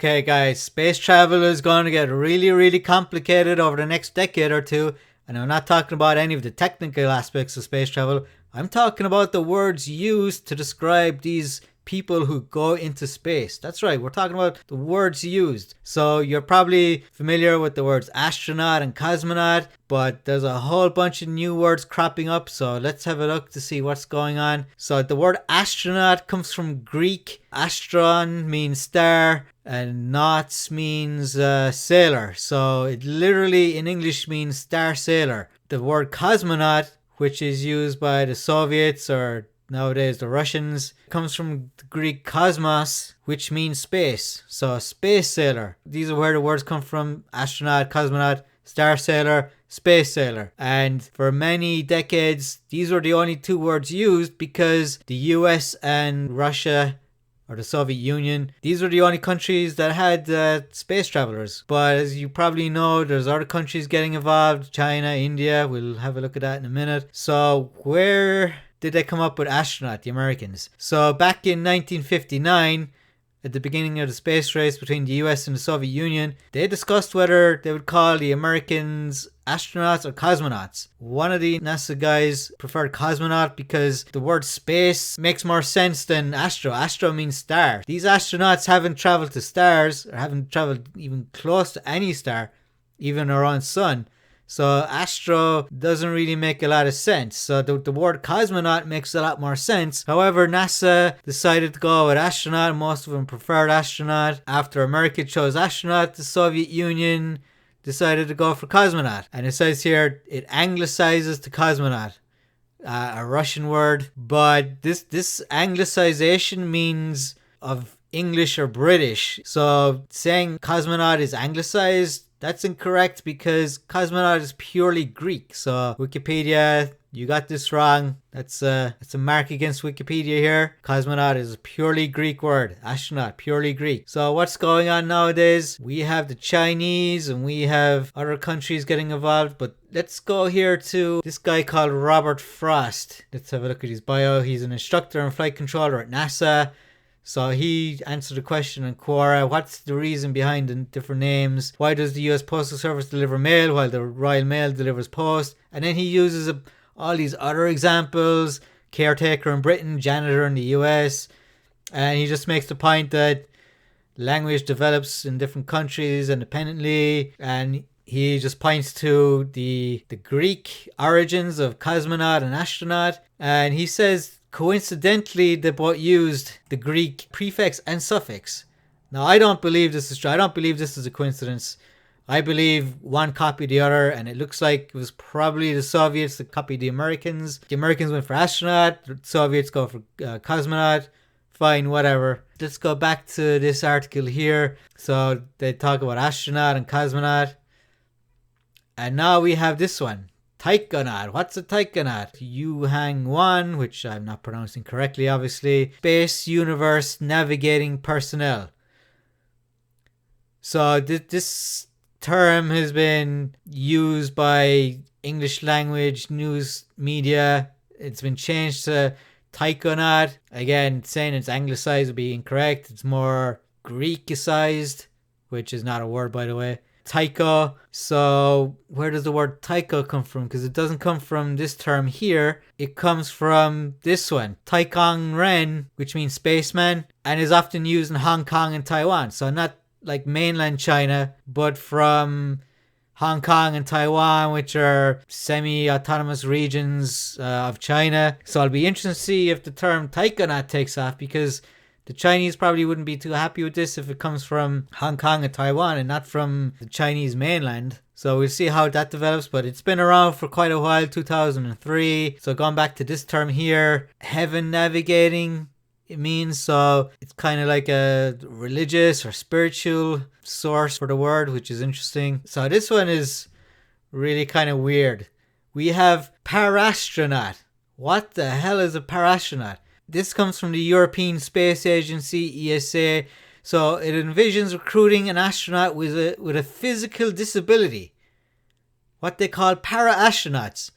Okay, guys, space travel is going to get really, really complicated over the next decade or two. And I'm not talking about any of the technical aspects of space travel. I'm talking about the words used to describe these people who go into space. That's right, we're talking about the words used. So you're probably familiar with the words astronaut and cosmonaut, but there's a whole bunch of new words cropping up. So let's have a look to see what's going on. So the word astronaut comes from Greek. Astron means star and nauts means sailor. So it literally in English means star sailor. The word cosmonaut, which is used by the Soviets or nowadays the Russians, comes from the Greek cosmos, which means space. So space sailor. These are where the words come from: astronaut, cosmonaut, star sailor, space sailor. And for many decades, these were the only two words used because the US and Russia, or the Soviet Union, these were the only countries that had space travelers. But as you probably know, there's other countries getting involved: China, India. We'll have a look at that in a minute. So where did they come up with astronaut, the Americans? So back in 1959, at the beginning of the space race between the US and the Soviet Union, they discussed whether they would call the Americans astronauts or cosmonauts. One of the NASA guys preferred cosmonaut because the word space makes more sense than astro. Astro means star. These astronauts haven't traveled to stars, or haven't traveled even close to any star, even our own sun. So astro doesn't really make a lot of sense. So the word cosmonaut makes a lot more sense. However, NASA decided to go with astronaut. Most of them preferred astronaut. After America chose astronaut, the Soviet Union decided to go for cosmonaut. And it says here it anglicizes to cosmonaut, a Russian word. But this anglicization means of English or British. So saying cosmonaut is anglicized, that's incorrect because cosmonaut is purely Greek. So Wikipedia, you got this wrong. That's a mark against Wikipedia here. Cosmonaut is a purely Greek word. Astronaut, purely Greek. So what's going on nowadays? We have the Chinese and we have other countries getting involved. But let's go here to this guy called Robert Frost. Let's have a look at his bio. He's an instructor and flight controller at NASA. So he answered the question in Quora: what's the reason behind the different names? Why does the US Postal Service deliver mail while the Royal Mail delivers post? And then he uses all these other examples: caretaker in Britain, janitor in the US. And he just makes the point that language develops in different countries independently. And he just points to the Greek origins of cosmonaut and astronaut. And he says, coincidentally, they both used the Greek prefix and suffix. Now, I don't believe this is true. I don't believe this is a coincidence. I believe one copied the other, and it looks like it was probably the Soviets that copied the Americans. The Americans went for astronaut, the Soviets go for cosmonaut. Fine, whatever. Let's go back to this article here. So they talk about astronaut and cosmonaut. And now we have this one. Taikonaut. What's a taikonaut? Yuhang 1, which I'm not pronouncing correctly, obviously. Space Universe Navigating Personnel. So this term has been used by English language news media. It's been changed to taikonaut. Again, saying it's anglicized would be incorrect. It's more Greekicized, which is not a word, by the way. Taiko. So where does the word taiko come from? Because it doesn't come from this term here. It comes from this one, taikong ren, which means spaceman, and is often used in Hong Kong and Taiwan. So not like mainland China, but from Hong Kong and Taiwan, which are semi-autonomous regions of China. So it'll be interesting to see if the term taikonaut takes off, because the Chinese probably wouldn't be too happy with this if it comes from Hong Kong and Taiwan and not from the Chinese mainland. So we'll see how that develops, but it's been around for quite a while, 2003. So going back to this term here, heaven navigating, it means. So it's kind of like a religious or spiritual source for the word, which is interesting. So this one is really kind of weird. We have parastronaut. What the hell is a parastronaut? This comes from the European Space Agency, ESA. So it envisions recruiting an astronaut with a physical disability, what they call para-astronauts,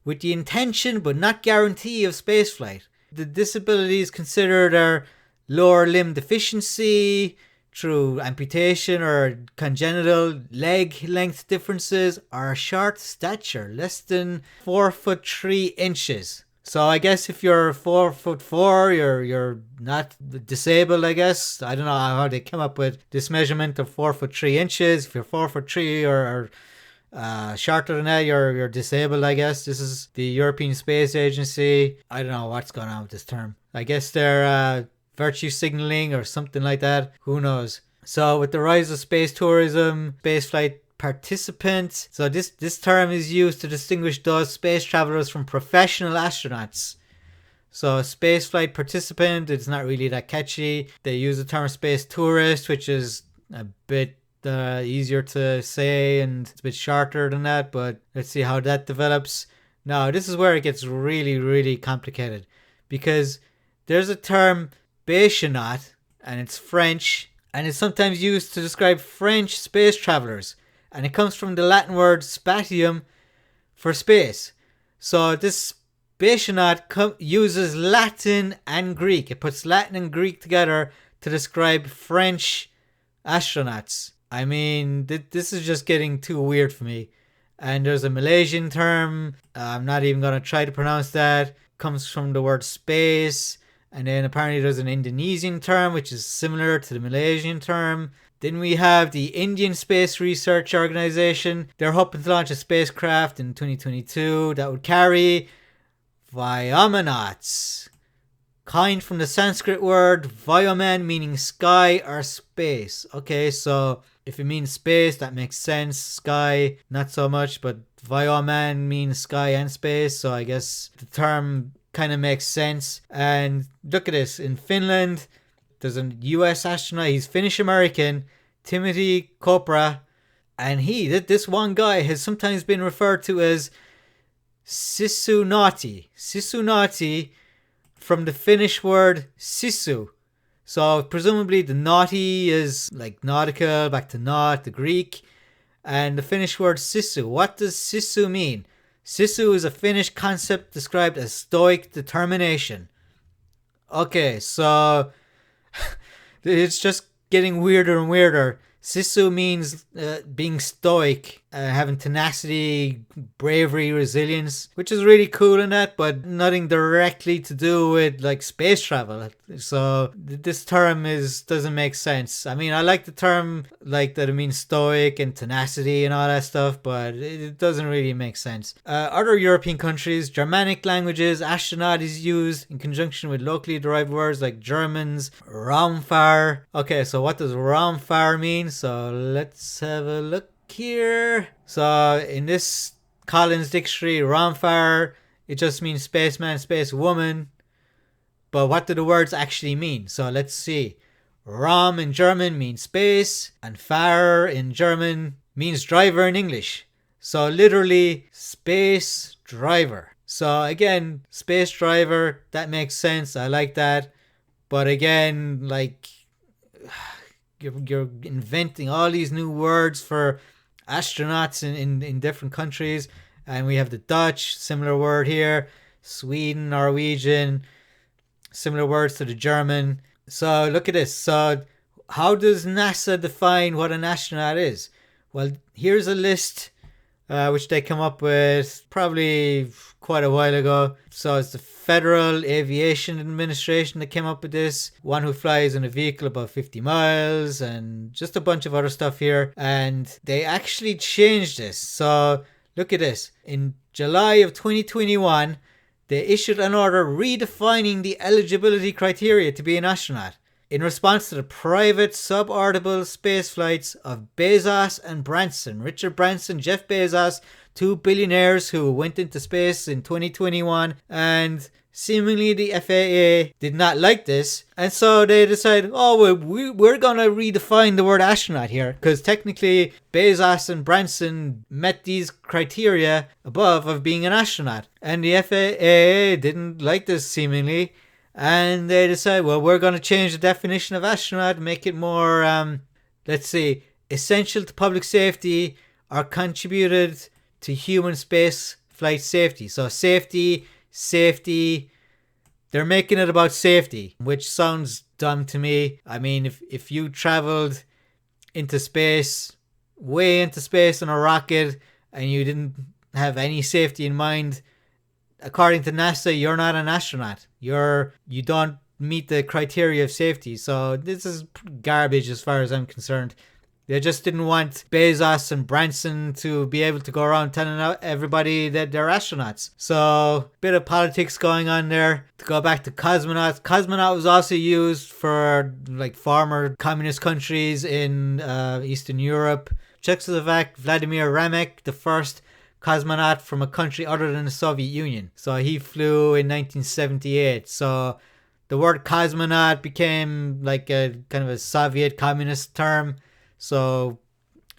with the intention but not guarantee of spaceflight. The disability is considered a lower limb deficiency, through amputation or congenital leg length differences or short stature, less than 4'3". So I guess if you're 4'4", you're not disabled. I guess I don't know how they came up with this measurement of 4'3". If you're 4'3" or shorter than that, you're disabled. I guess this is the European Space Agency. I don't know what's going on with this term. I guess they're virtue signaling or something like that. Who knows? So with the rise of space tourism, spaceflight participants. So this term is used to distinguish those space travelers from professional astronauts. So spaceflight participant, it's not really that catchy. They use the term space tourist, which is a bit easier to say and it's a bit shorter than that, but let's see how that develops. Now, this is where it gets really, really complicated because there's a term vyomanauts, and it's French, and it's sometimes used to describe French space travelers, and it comes from the Latin word spatium for space. So this vyonaut uses Latin and Greek. It puts Latin and Greek together to describe French astronauts. I mean, this is just getting too weird for me. And there's a Malaysian term. I'm not even going to try to pronounce that. Comes from the word space. And then apparently there's an Indonesian term, which is similar to the Malaysian term. Then we have the Indian Space Research Organization. They're hoping to launch a spacecraft in 2022 that would carry vyomanauts, coined from the Sanskrit word vyoman, meaning sky or space. Okay, so if it means space, that makes sense. Sky, not so much, but vyoman means sky and space, so I guess the term kind of makes sense. And look at this. In Finland, there's a US astronaut. He's Finnish-American, Timothy Kopra, and this one guy has sometimes been referred to as Sisunauti. Sisunauti from the Finnish word sisu. So presumably the naughty is like nautical, back to naut, the Greek, and the Finnish word sisu. What does sisu mean? Sisu is a Finnish concept described as stoic determination. Okay, so it's just getting weirder and weirder. Sisu means being stoic, having tenacity, bravery, resilience, which is really cool in that, but nothing directly to do with like space travel. So this term doesn't make sense. I mean, I like the term like that it means stoic and tenacity and all that stuff, but it doesn't really make sense. Other European countries, Germanic languages, astronaut is used in conjunction with locally derived words like Germans, Raumfahrt. Okay, so what does Raumfahrt mean? So let's have a look here. So in this Collins dictionary, Raumfahrt, it just means spaceman, spacewoman. But what do the words actually mean? So let's see. Raum in German means space, and Fahrer in German means driver in English. So literally, space driver. So again, space driver, that makes sense. I like that. But again, like, you're inventing all these new words for astronauts in different countries. And we have the Dutch, similar word here. Sweden, Norwegian, similar words to the German. So look at this. So how does NASA define what an astronaut is? Well, here's a list which they come up with probably quite a while ago. So it's the Federal Aviation Administration that came up with this. One who flies in a vehicle above 50 miles and just a bunch of other stuff here. And they actually changed this. So look at this. In July of 2021, they issued an order redefining the eligibility criteria to be an astronaut in response to the private suborbital space flights of Bezos and Branson. Richard Branson, Jeff Bezos, two billionaires who went into space in 2021, and seemingly the FAA did not like this, and so they decided, we're going to redefine the word astronaut here, because technically Bezos and Branson met these criteria above of being an astronaut, and the FAA didn't like this seemingly, and they decided, we're going to change the definition of astronaut, make it more, essential to public safety or contributed to human space flight safety. So safety, they're making it about safety, which sounds dumb to me. I mean, if you traveled into space, way into space in a rocket, and you didn't have any safety in mind, according to NASA, you're not an astronaut. You don't meet the criteria of safety. So this is garbage as far as I'm concerned. They just didn't want Bezos and Branson to be able to go around telling everybody that they're astronauts. So, bit of politics going on there. To go back to cosmonauts. Cosmonaut was also used for like former communist countries in Eastern Europe. Czechoslovak Vladimir Remek, the first cosmonaut from a country other than the Soviet Union. So he flew in 1978. So the word cosmonaut became like a kind of a Soviet communist term. So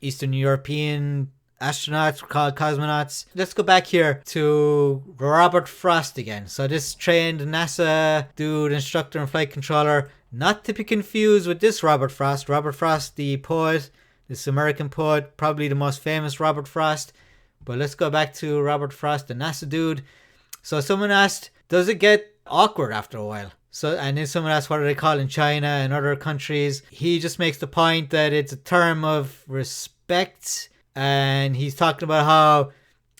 Eastern European astronauts were called cosmonauts. Let's go back here to Robert Frost again. So this trained NASA dude, instructor and flight controller, not to be confused with this Robert Frost. Robert Frost, the poet, this American poet, probably the most famous Robert Frost. But let's go back to Robert Frost, the NASA dude. So someone asked, does it get awkward after a while? So, and then someone asked, what do they call in China and other countries? He just makes the point that it's a term of respect, and he's talking about how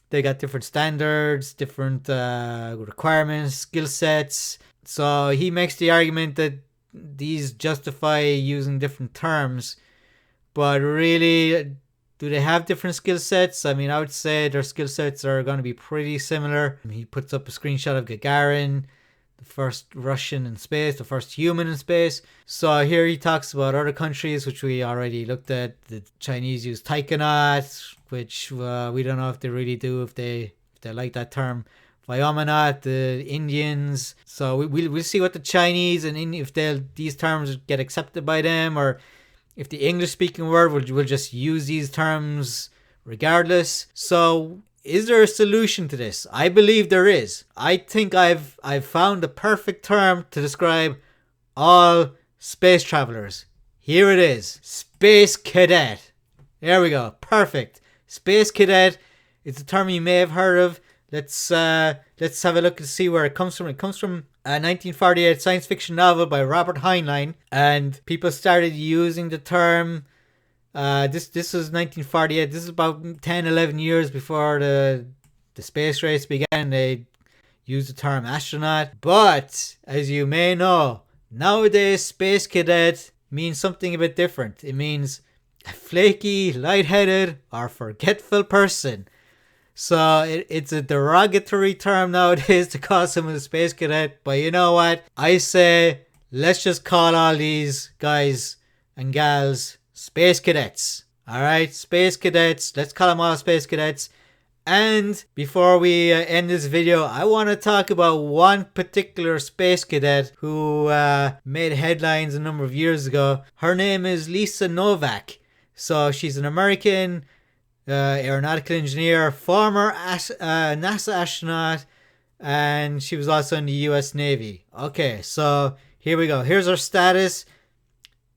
they got different standards, different requirements, skill sets. So he makes the argument that these justify using different terms, but really, do they have different skill sets? I mean, I would say their skill sets are going to be pretty similar. He puts up a screenshot of Gagarin, the first Russian in space, the first human in space. So here he talks about other countries, which we already looked at. The Chinese use taikonauts, which we don't know if they really do, if they like that term. Vyomanauts, the Indians. So we'll see what the Chinese and if these terms get accepted by them, or if the English-speaking world will just use these terms regardless. So is there a solution to this? I believe there is. I think I've found the perfect term to describe all space travelers. Here it is. Space Cadet. There we go. Perfect. Space Cadet. It's a term you may have heard of. Let's have a look and see where it comes from. It comes from a 1948 science fiction novel by Robert Heinlein, and people started using the term. This was 1948. This is about 10, 11 years before the space race began. They used the term astronaut. But as you may know, nowadays space cadet means something a bit different. It means a flaky, lightheaded, or forgetful person. So it's a derogatory term nowadays to call someone a space cadet. But you know what? I say let's just call all these guys and gals space cadets. Alright, space cadets. Let's call them all space cadets. And before we end this video, I want to talk about one particular space cadet who made headlines a number of years ago. Her name is Lisa Novak. So she's an American aeronautical engineer, former NASA astronaut, and she was also in the US Navy. Okay, so here we go. Here's her status.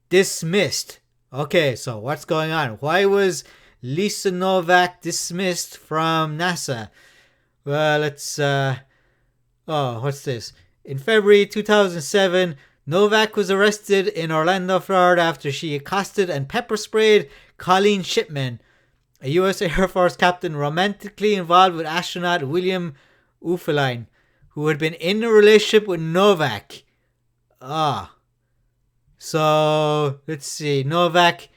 Dismissed. Okay, so what's going on? Why was Lisa Novak dismissed from NASA? Well, let's what's this? In February 2007, Novak was arrested in Orlando, Florida after she accosted and pepper sprayed Colleen Shipman, a U.S. Air Force captain romantically involved with astronaut William Uffeline, who had been in a relationship with Novak. So, let's see. Novak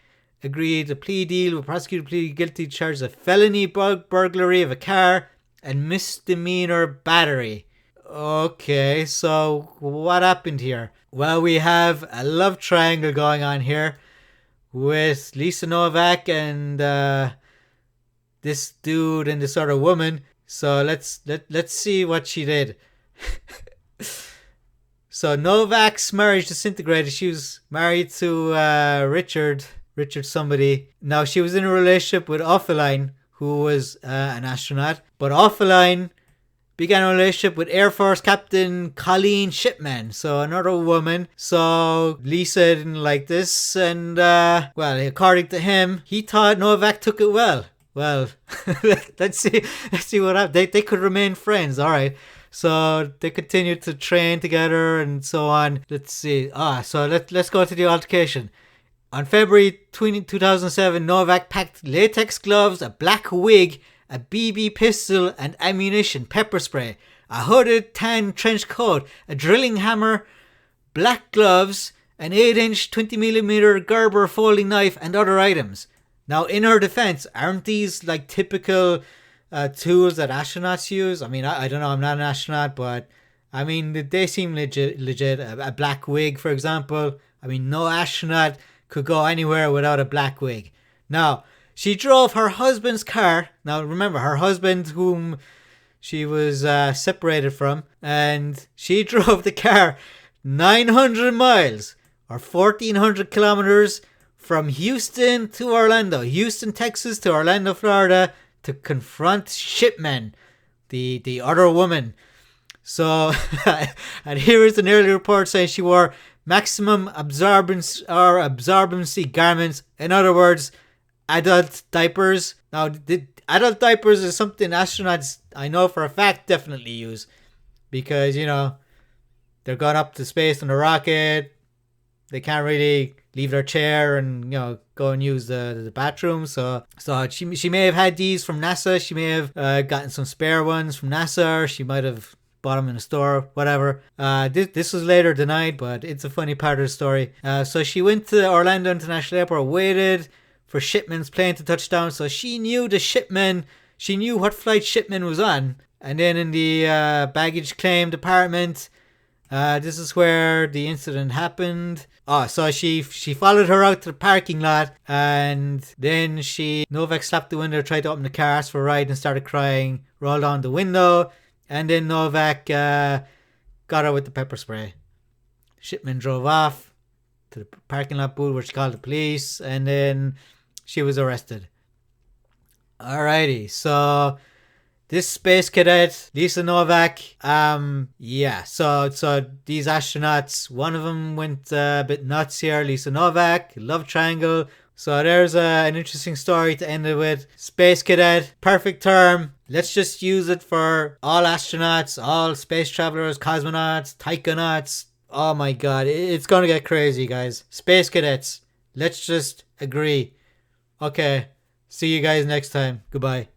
agreed to plea deal with prosecutor pleaded guilty to charges of felony burglary of a car and misdemeanor battery. Okay, so what happened here? Well, we have a love triangle going on here with Lisa Novak and this dude and this other woman. So let's see what she did. So Novak's marriage disintegrated. She was married to Richard somebody. Now she was in a relationship with Uffeline, who was an astronaut. But Uffeline began a relationship with Air Force Captain Colleen Shipman, so another woman. So Lisa didn't like this, and well, according to him, he thought Novak took it well. Well, let's see. Let's see what happens. They could remain friends. All right. So they continued to train together and so on. Let's see. So let's go to the altercation. On February 2007, Novak packed latex gloves, a black wig, a BB pistol and ammunition, pepper spray, a hooded tan trench coat, a drilling hammer, black gloves, an 8-inch 20mm Gerber folding knife and other items. Now, in her defense, aren't these like typical tools that astronauts use? I mean, I don't know, I'm not an astronaut, but I mean, they seem legit. A black wig, for example. I mean, no astronaut could go anywhere without a black wig. Now, she drove her husband's car. Now, remember, her husband, whom she was separated from, and she drove the car 900 miles or 1,400 kilometers from Houston to Orlando, Houston, Texas to Orlando, Florida, to confront Shipman, the other woman. So, and here is an early report saying she wore maximum absorbency garments. In other words, adult diapers. Now, the adult diapers is something astronauts, I know for a fact, definitely use. Because, you know, they're going up to space on a rocket. They can't really leave their chair and, you know, go and use the bathroom. So she may have had these from NASA. She may have gotten some spare ones from NASA. Or she might have bought them in a store, whatever. This was later denied, but it's a funny part of the story. So she went to Orlando International Airport, waited for Shipman's plane to touch down. So she knew she knew what flight Shipman was on. And then in the baggage claim department, this is where the incident happened. So she followed her out to the parking lot, and then Novak slapped the window, tried to open the car, asked for a ride, and started crying, rolled down the window, and then Novak got her with the pepper spray. Shipman drove off to the parking lot booth where she called the police, and then she was arrested. Alrighty, so this space cadet, Lisa Novak, so these astronauts, one of them went a bit nuts here. Lisa Novak, love triangle. So there's an interesting story to end it with. Space cadet, perfect term. Let's just use it for all astronauts, all space travelers, cosmonauts, taikonauts. Oh my god, it's gonna get crazy, guys. Space cadets, let's just agree. Okay, see you guys next time. Goodbye.